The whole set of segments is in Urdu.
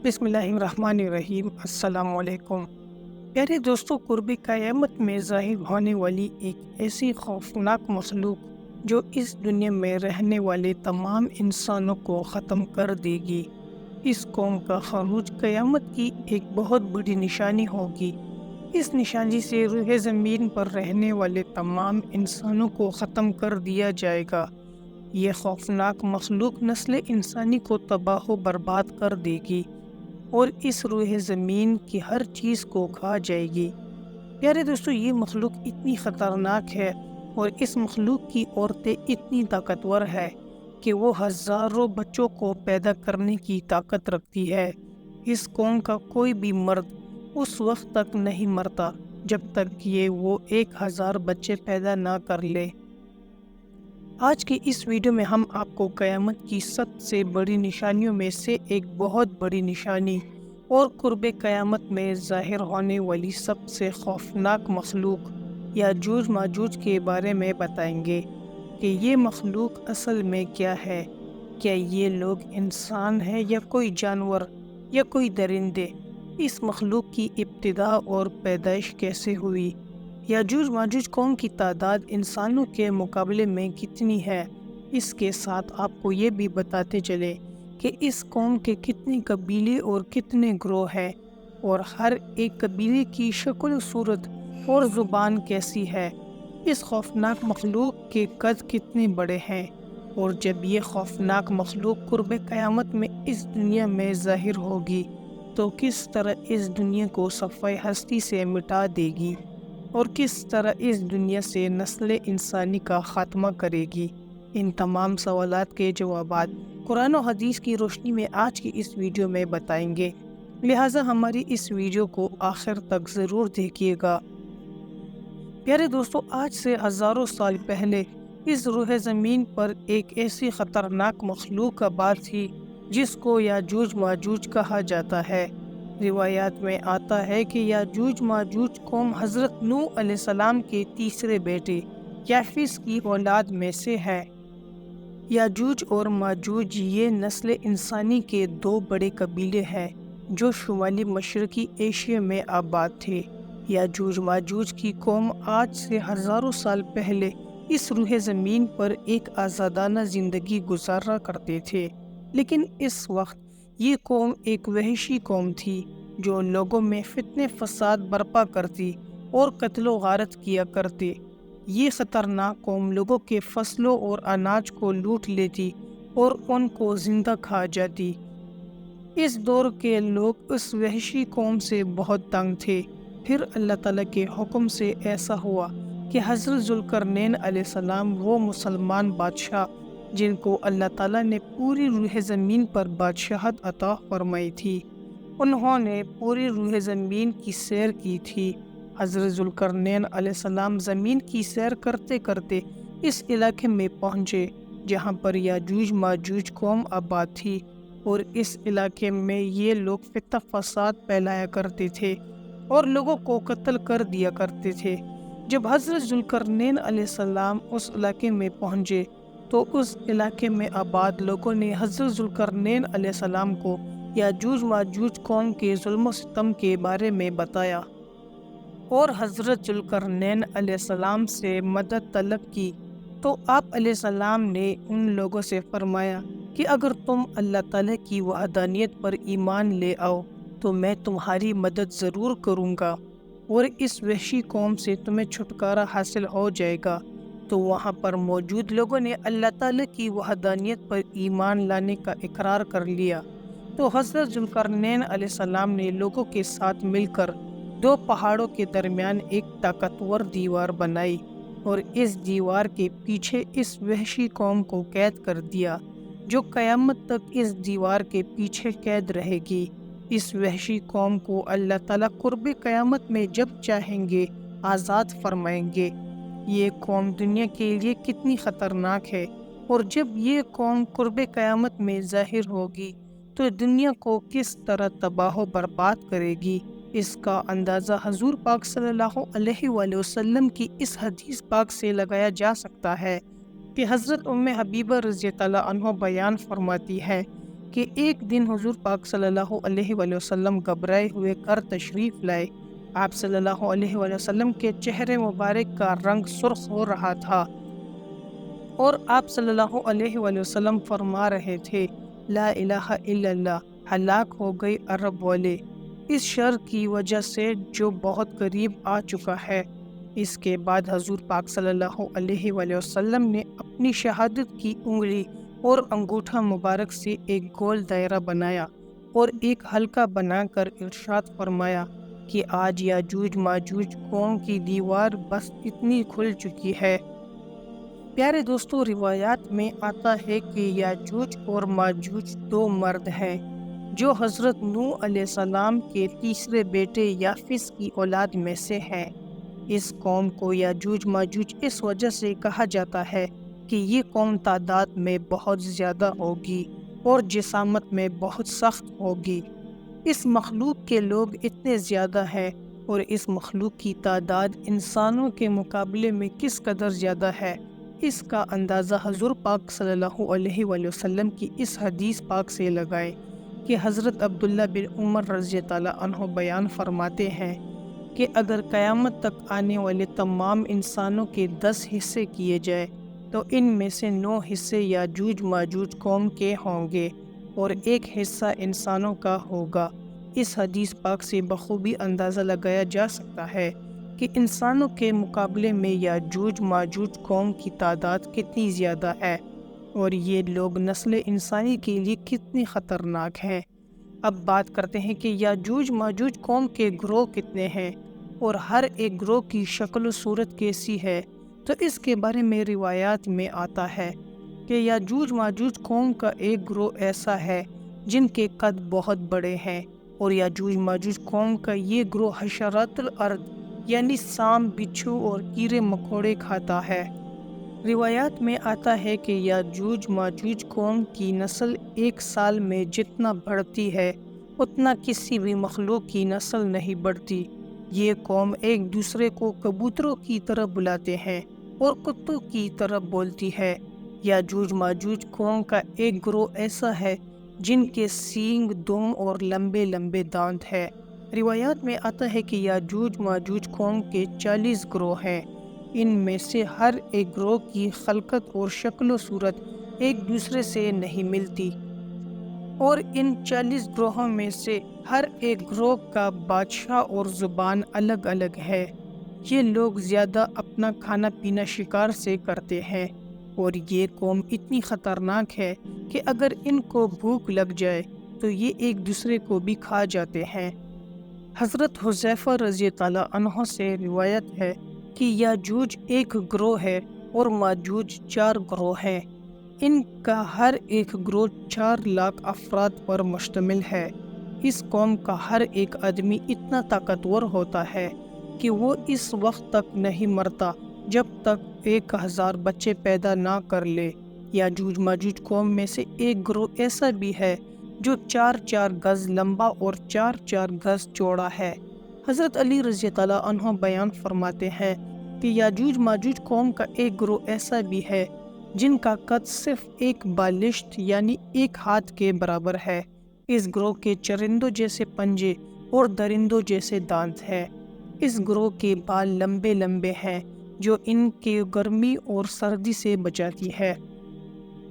بسم اللہ الرحمن الرحیم۔ السلام علیکم پیارے دوستو، قرب قیامت میں ظاہر ہونے والی ایک ایسی خوفناک مخلوق جو اس دنیا میں رہنے والے تمام انسانوں کو ختم کر دے گی، اس قوم کا خروج قیامت کی ایک بہت بڑی نشانی ہوگی۔ اس نشانی سے روح زمین پر رہنے والے تمام انسانوں کو ختم کر دیا جائے گا۔ یہ خوفناک مخلوق نسل انسانی کو تباہ و برباد کر دے گی اور اس روح زمین کی ہر چیز کو کھا جائے گی۔ پیارے دوستو، یہ مخلوق اتنی خطرناک ہے اور اس مخلوق کی عورتیں اتنی طاقتور ہے کہ وہ ہزاروں بچوں کو پیدا کرنے کی طاقت رکھتی ہے۔ اس قوم کا کوئی بھی مرد اس وقت تک نہیں مرتا جب تک وہ 1000 بچے پیدا نہ کر لے۔ آج کی اس ویڈیو میں ہم آپ کو قیامت کی سب سے بڑی نشانیوں میں سے ایک بہت بڑی نشانی اور قرب قیامت میں ظاہر ہونے والی سب سے خوفناک مخلوق یاجوج ماجوج کے بارے میں بتائیں گے کہ یہ مخلوق اصل میں کیا ہے۔ کیا یہ لوگ انسان ہیں یا کوئی جانور یا کوئی درندے؟ اس مخلوق کی ابتدا اور پیدائش کیسے ہوئی؟ یاجوج ماجوج قوم کی تعداد انسانوں کے مقابلے میں کتنی ہے؟ اس کے ساتھ آپ کو یہ بھی بتاتے چلے کہ اس قوم کے کتنے قبیلے اور کتنے گروہ ہیں، اور ہر ایک قبیلے کی شکل و صورت اور زبان کیسی ہے۔ اس خوفناک مخلوق کے قد کتنے بڑے ہیں، اور جب یہ خوفناک مخلوق قرب قیامت میں اس دنیا میں ظاہر ہوگی تو کس طرح اس دنیا کو صفحہ ہستی سے مٹا دے گی اور کس طرح اس دنیا سے نسل انسانی کا خاتمہ کرے گی؟ ان تمام سوالات کے جوابات قرآن و حدیث کی روشنی میں آج کی اس ویڈیو میں بتائیں گے، لہٰذا ہماری اس ویڈیو کو آخر تک ضرور دیکھیے گا۔ پیارے دوستو، آج سے ہزاروں سال پہلے اس روح زمین پر ایک ایسی خطرناک مخلوق آباد تھی جس کو یاجوج ماجوج کہا جاتا ہے۔ روایات میں آتا ہے کہ یاجوج ماجوج قوم حضرت نوح علیہ السلام کے تیسرے بیٹے یافس کی اولاد میں سے ہے۔ یاجوج اور ماجوج یہ نسل انسانی کے 2 بڑے قبیلے ہیں جو شمالی مشرقی ایشیا میں آباد تھے۔ یاجوج ماجوج کی قوم آج سے ہزاروں سال پہلے اس روح زمین پر ایک آزادانہ زندگی گزارا کرتے تھے، لیکن اس وقت یہ قوم ایک وحشی قوم تھی جو لوگوں میں فتنے فساد برپا کرتی اور قتل و غارت کیا کرتے۔ یہ خطرناک قوم لوگوں کے فصلوں اور اناج کو لوٹ لیتی اور ان کو زندہ کھا جاتی۔ اس دور کے لوگ اس وحشی قوم سے بہت تنگ تھے۔ پھر اللہ تعالیٰ کے حکم سے ایسا ہوا کہ حضرت ذوالقرنین علیہ السلام، وہ مسلمان بادشاہ جن کو اللہ تعالیٰ نے پوری روح زمین پر بادشاہت عطا فرمائی تھی، انہوں نے پوری روح زمین کی سیر کی تھی۔ حضرت ذوالقرنین علیہ السلام زمین کی سیر کرتے کرتے اس علاقے میں پہنچے جہاں پر یاجوج ماجوج قوم آباد تھی، اور اس علاقے میں یہ لوگ فتنہ فساد پھیلایا کرتے تھے اور لوگوں کو قتل کر دیا کرتے تھے۔ جب حضرت ذوالقرنین علیہ السلام اس علاقے میں پہنچے تو اس علاقے میں آباد لوگوں نے حضرت ذوالقرنین علیہ السلام کو یاجوج ماجوج قوم کے ظلم و ستم کے بارے میں بتایا اور حضرت ذوالقرنین علیہ السلام سے مدد طلب کی۔ تو آپ علیہ السلام نے ان لوگوں سے فرمایا کہ اگر تم اللہ تعالیٰ کی وحدانیت پر ایمان لے آؤ تو میں تمہاری مدد ضرور کروں گا اور اس وحشی قوم سے تمہیں چھٹکارا حاصل ہو جائے گا۔ تو وہاں پر موجود لوگوں نے اللہ تعالیٰ کی وحدانیت پر ایمان لانے کا اقرار کر لیا۔ تو حضرت ذوالقرنین علیہ السلام نے لوگوں کے ساتھ مل کر 2 پہاڑوں کے درمیان ایک طاقتور دیوار بنائی اور اس دیوار کے پیچھے اس وحشی قوم کو قید کر دیا جو قیامت تک اس دیوار کے پیچھے قید رہے گی۔ اس وحشی قوم کو اللہ تعالیٰ قرب قیامت میں جب چاہیں گے آزاد فرمائیں گے۔ یہ قوم دنیا کے لیے کتنی خطرناک ہے، اور جب یہ قوم قرب قیامت میں ظاہر ہوگی تو دنیا کو کس طرح تباہ و برباد کرے گی، اس کا اندازہ حضور پاک صلی اللہ علیہ وآلہ وسلم کی اس حدیث پاک سے لگایا جا سکتا ہے کہ حضرت حبیبہ رضی اللہ عنہ بیان فرماتی ہے کہ ایک دن حضور پاک صلی اللہ علیہ وآلہ وسلم گھبرائے ہوئے گھر تشریف لائے۔ آپ صلی اللہ علیہ وآلہ وسلم کے چہرے مبارک کا رنگ سرخ ہو رہا تھا اور آپ صلی اللہ علیہ وآلہ وسلم فرما رہے تھے، لا الہ الا اللہ، ہلاک ہو گئی عرب والے اس شر کی وجہ سے جو بہت قریب آ چکا ہے۔ اس کے بعد حضور پاک صلی اللہ علیہ وآلہ وسلم نے اپنی شہادت کی انگلی اور انگوٹھا مبارک سے ایک گول دائرہ بنایا اور ایک حلقہ بنا کر ارشاد فرمایا کہ آج یاجوج ماجوج قوم کی دیوار بس اتنی کھل چکی ہے۔ پیارے دوستو، روایات میں آتا ہے کہ یاجوج اور ماجوج دو مرد ہیں جو حضرت نوح علیہ السلام کے تیسرے بیٹے یافس کی اولاد میں سے ہیں۔ اس قوم کو یاجوج ماجوج اس وجہ سے کہا جاتا ہے کہ یہ قوم تعداد میں بہت زیادہ ہوگی اور جسامت میں بہت سخت ہوگی۔ اس مخلوق کے لوگ اتنے زیادہ ہیں اور اس مخلوق کی تعداد انسانوں کے مقابلے میں کس قدر زیادہ ہے، اس کا اندازہ حضور پاک صلی اللہ علیہ وآلہ وسلم کی اس حدیث پاک سے لگائے کہ حضرت عبداللہ بن عمر رضی اللہ عنہ بیان فرماتے ہیں کہ اگر قیامت تک آنے والے تمام انسانوں کے 10 حصے کیے جائے تو ان میں سے 9 حصے یاجوج ماجوج قوم کے ہوں گے اور 1 حصہ انسانوں کا ہوگا۔ اس حدیث پاک سے بخوبی اندازہ لگایا جا سکتا ہے کہ انسانوں کے مقابلے میں یاجوج ماجوج قوم کی تعداد کتنی زیادہ ہے اور یہ لوگ نسل انسانی کے لیے کتنی خطرناک ہیں۔ اب بات کرتے ہیں کہ یاجوج ماجوج قوم کے گروہ کتنے ہیں اور ہر ایک گروہ کی شکل و صورت کیسی ہے، تو اس کے بارے میں روایات میں آتا ہے کہ یاجوج ماجوج قوم کا ایک گروہ ایسا ہے جن کے قد بہت بڑے ہیں اور یاجوج ماجوج قوم کا یہ گروہ حشرات الارض یعنی سانپ، بچھو اور کیڑے مکوڑے کھاتا ہے۔ روایات میں آتا ہے کہ یاجوج ماجوج قوم کی نسل ایک سال میں جتنا بڑھتی ہے اتنا کسی بھی مخلوق کی نسل نہیں بڑھتی۔ یہ قوم ایک دوسرے کو کبوتروں کی طرح بلاتے ہیں اور کتوں کی طرح بولتی ہے۔ یاجوج ماجوج قوم کا ایک گروہ ایسا ہے جن کے سینگ، دم اور لمبے لمبے دانت ہے۔ روایات میں آتا ہے کہ یاجوج ماجوج قوم کے 40 گروہ ہیں۔ ان میں سے ہر ایک گروہ کی خلقت اور شکل و صورت ایک دوسرے سے نہیں ملتی اور ان 40 گروہوں میں سے ہر ایک گروہ کا بادشاہ اور زبان الگ الگ ہے۔ یہ لوگ زیادہ اپنا کھانا پینا شکار سے کرتے ہیں اور یہ قوم اتنی خطرناک ہے کہ اگر ان کو بھوک لگ جائے تو یہ ایک دوسرے کو بھی کھا جاتے ہیں۔ حضرت حذیفہ رضی اللہ عنہ سے روایت ہے کہ یاجوج ایک گروہ ہے اور ماجوج 4 گروہ ہیں۔ ان کا ہر ایک گروہ 4 لاکھ افراد پر مشتمل ہے۔ اس قوم کا ہر ایک آدمی اتنا طاقتور ہوتا ہے کہ وہ اس وقت تک نہیں مرتا جب تک 1000 بچے پیدا نہ کر لے۔ یاجوج ماجوج قوم میں سے ایک گروہ ایسا بھی ہے جو 4 گز لمبا اور 4 گز چوڑا ہے۔ حضرت علی رضی اللہ عنہ بیان فرماتے ہیں کہ یاجوج ماجوج قوم کا ایک گروہ ایسا بھی ہے جن کا قد صرف ایک بالشت یعنی 1 ہاتھ کے برابر ہے۔ اس گروہ کے چرندوں جیسے پنجے اور درندوں جیسے دانت ہیں۔ اس گروہ کے بال لمبے لمبے ہیں جو ان کے گرمی اور سردی سے بچاتی ہے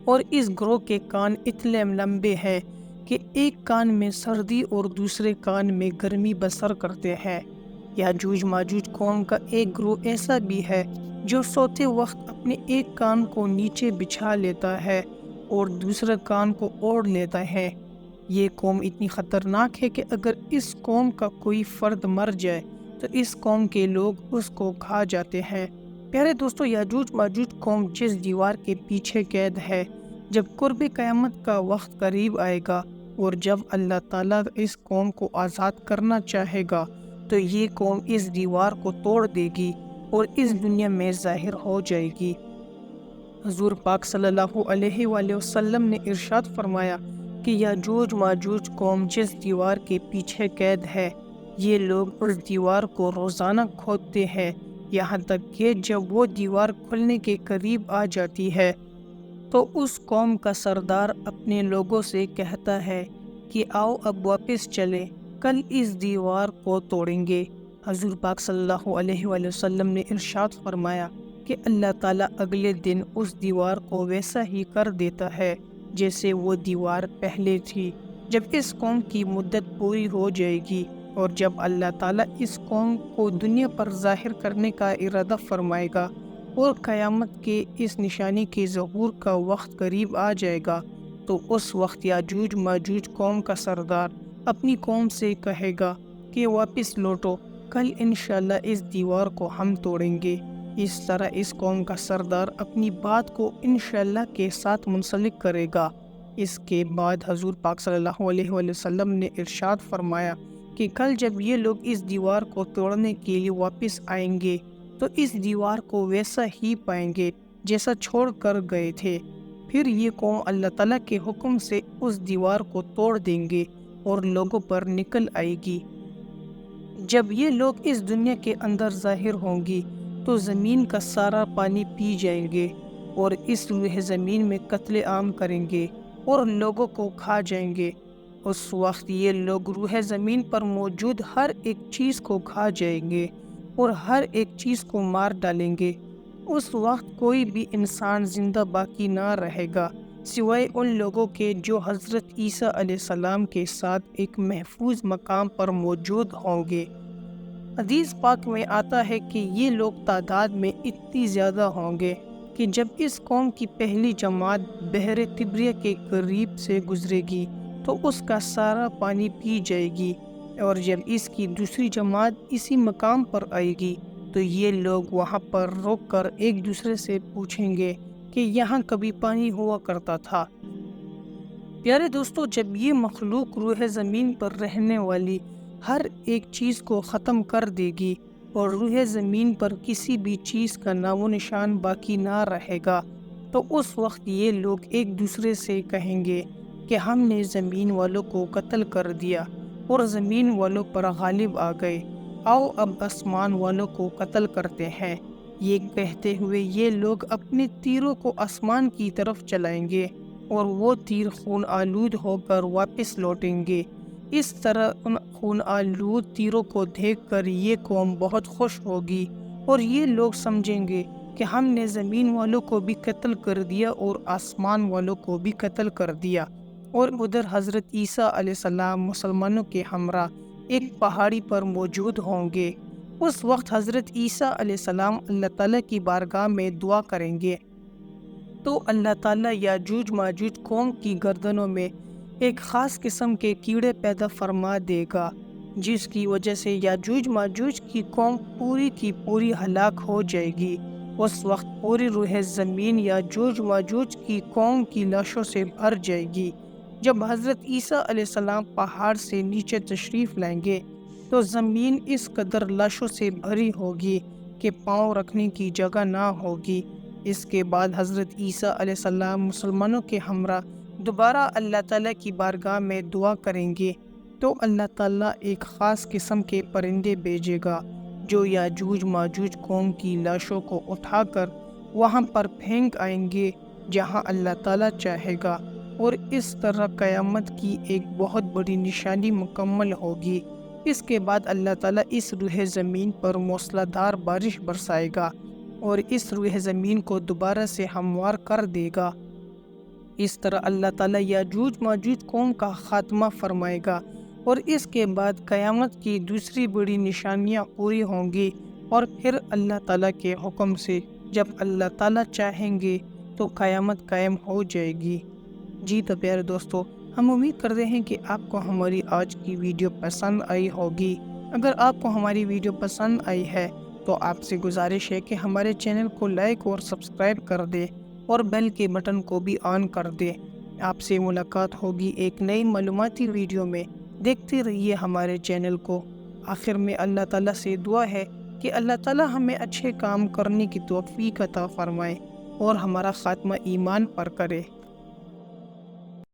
اور اس گروہ کے کان اتنے لمبے ہیں کہ ایک کان میں سردی اور دوسرے کان میں گرمی بسر کرتے ہیں۔ یاجوج ماجوج قوم کا ایک گروہ ایسا بھی ہے جو سوتے وقت اپنے ایک کان کو نیچے بچھا لیتا ہے اور دوسرے کان کو اوڑھ لیتا ہے۔ یہ قوم اتنی خطرناک ہے کہ اگر اس قوم کا کوئی فرد مر جائے تو اس قوم کے لوگ اس کو کھا جاتے ہیں۔ پیارے دوستو، یاجوج ماجوج قوم جس دیوار کے پیچھے قید ہے، جب قرب قیامت کا وقت قریب آئے گا اور جب اللہ تعالیٰ اس قوم کو آزاد کرنا چاہے گا تو یہ قوم اس دیوار کو توڑ دے گی اور اس دنیا میں ظاہر ہو جائے گی۔ حضور پاک صلی اللہ علیہ وآلہ وسلم نے ارشاد فرمایا کہ یاجوج ماجوج قوم جس دیوار کے پیچھے قید ہے، یہ لوگ اس دیوار کو روزانہ کھودتے ہیں یہاں تک کہ جب وہ دیوار کھلنے کے قریب آ جاتی ہے تو اس قوم کا سردار اپنے لوگوں سے کہتا ہے کہ آؤ اب واپس چلیں، کل اس دیوار کو توڑیں گے۔ حضور پاک صلی اللہ علیہ وآلہ وسلم نے ارشاد فرمایا کہ اللہ تعالیٰ اگلے دن اس دیوار کو ویسا ہی کر دیتا ہے جیسے وہ دیوار پہلے تھی۔ جب اس قوم کی مدت پوری ہو جائے گی اور جب اللہ تعالیٰ اس قوم کو دنیا پر ظاہر کرنے کا ارادہ فرمائے گا اور قیامت کے اس نشانی کے ظہور کا وقت قریب آ جائے گا، تو اس وقت یاجوج ماجوج قوم کا سردار اپنی قوم سے کہے گا کہ واپس لوٹو، کل انشاءاللہ اس دیوار کو ہم توڑیں گے۔ اس طرح اس قوم کا سردار اپنی بات کو انشاءاللہ کے ساتھ منسلک کرے گا۔ اس کے بعد حضور پاک صلی اللہ علیہ وآلہ وسلم نے ارشاد فرمایا کہ کل جب یہ لوگ اس دیوار کو توڑنے کے لیے واپس آئیں گے تو اس دیوار کو ویسا ہی پائیں گے جیسا چھوڑ کر گئے تھے۔ پھر یہ قوم اللہ تعالیٰ کے حکم سے اس دیوار کو توڑ دیں گے اور لوگوں پر نکل آئے گی۔ جب یہ لوگ اس دنیا کے اندر ظاہر ہوں گی تو زمین کا سارا پانی پی جائیں گے اور اس روح زمین میں قتل عام کریں گے اور لوگوں کو کھا جائیں گے۔ اس وقت یہ لوگ روح زمین پر موجود ہر ایک چیز کو کھا جائیں گے اور ہر ایک چیز کو مار ڈالیں گے۔ اس وقت کوئی بھی انسان زندہ باقی نہ رہے گا سوائے ان لوگوں کے جو حضرت عیسیٰ علیہ السلام کے ساتھ ایک محفوظ مقام پر موجود ہوں گے۔ حدیث پاک میں آتا ہے کہ یہ لوگ تعداد میں اتنی زیادہ ہوں گے کہ جب اس قوم کی پہلی جماعت بحر طبریہ کے قریب سے گزرے گی تو اس کا سارا پانی پی جائے گی، اور جب اس کی دوسری جماعت اسی مقام پر آئے گی تو یہ لوگ وہاں پر رک کر ایک دوسرے سے پوچھیں گے کہ یہاں کبھی پانی ہوا کرتا تھا۔ پیارے دوستو، جب یہ مخلوق روح زمین پر رہنے والی ہر ایک چیز کو ختم کر دے گی اور روح زمین پر کسی بھی چیز کا نام و نشان باقی نہ رہے گا، تو اس وقت یہ لوگ ایک دوسرے سے کہیں گے کہ ہم نے زمین والوں کو قتل کر دیا اور زمین والوں پر غالب آ گئے، آؤ اب آسمان والوں کو قتل کرتے ہیں۔ یہ کہتے ہوئے یہ لوگ اپنے تیروں کو آسمان کی طرف چلائیں گے اور وہ تیر خون آلود ہو کر واپس لوٹیں گے۔ اس طرح ان خون آلود تیروں کو دیکھ کر یہ قوم بہت خوش ہوگی اور یہ لوگ سمجھیں گے کہ ہم نے زمین والوں کو بھی قتل کر دیا اور آسمان والوں کو بھی قتل کر دیا۔ اور ادھر حضرت عیسیٰ علیہ السلام مسلمانوں کے ہمراہ ایک پہاڑی پر موجود ہوں گے۔ اس وقت حضرت عیسیٰ علیہ السلام اللہ تعالیٰ کی بارگاہ میں دعا کریں گے تو اللہ تعالیٰ یاجوج ماجوج قوم کی گردنوں میں ایک خاص قسم کے کیڑے پیدا فرما دے گا، جس کی وجہ سے یاجوج ماجوج کی قوم پوری کی پوری ہلاک ہو جائے گی۔ اس وقت پوری روح زمین یاجوج ماجوج کی قوم کی لاشوں سے بھر جائے گی۔ جب حضرت عیسیٰ علیہ السلام پہاڑ سے نیچے تشریف لائیں گے تو زمین اس قدر لاشوں سے بھری ہوگی کہ پاؤں رکھنے کی جگہ نہ ہوگی۔ اس کے بعد حضرت عیسیٰ علیہ السلام مسلمانوں کے ہمراہ دوبارہ اللہ تعالیٰ کی بارگاہ میں دعا کریں گے تو اللہ تعالیٰ ایک خاص قسم کے پرندے بھیجے گا جو یاجوج ماجوج قوم کی لاشوں کو اٹھا کر وہاں پر پھینک آئیں گے جہاں اللہ تعالیٰ چاہے گا، اور اس طرح قیامت کی ایک بہت بڑی نشانی مکمل ہوگی۔ اس کے بعد اللہ تعالیٰ اس روح زمین پر موسلا دھار بارش برسائے گا اور اس روح زمین کو دوبارہ سے ہموار کر دے گا۔ اس طرح اللہ تعالیٰ یاجوج ماجوج قوم کا خاتمہ فرمائے گا اور اس کے بعد قیامت کی دوسری بڑی نشانیاں پوری ہوں گی، اور پھر اللہ تعالیٰ کے حکم سے جب اللہ تعالیٰ چاہیں گے تو قیامت قائم ہو جائے گی۔ جی تو پیارے دوستو، ہم امید کرتے ہیں کہ آپ کو ہماری آج کی ویڈیو پسند آئی ہوگی۔ اگر آپ کو ہماری ویڈیو پسند آئی ہے تو آپ سے گزارش ہے کہ ہمارے چینل کو لائک اور سبسکرائب کر دیں اور بیل کے بٹن کو بھی آن کر دیں۔ آپ سے ملاقات ہوگی ایک نئی معلوماتی ویڈیو میں۔ دیکھتے رہیے ہمارے چینل کو۔ آخر میں اللہ تعالیٰ سے دعا ہے کہ اللہ تعالیٰ ہمیں اچھے کام کرنے کی توفیق عطا فرمائے اور ہمارا خاتمہ ایمان پر کرے۔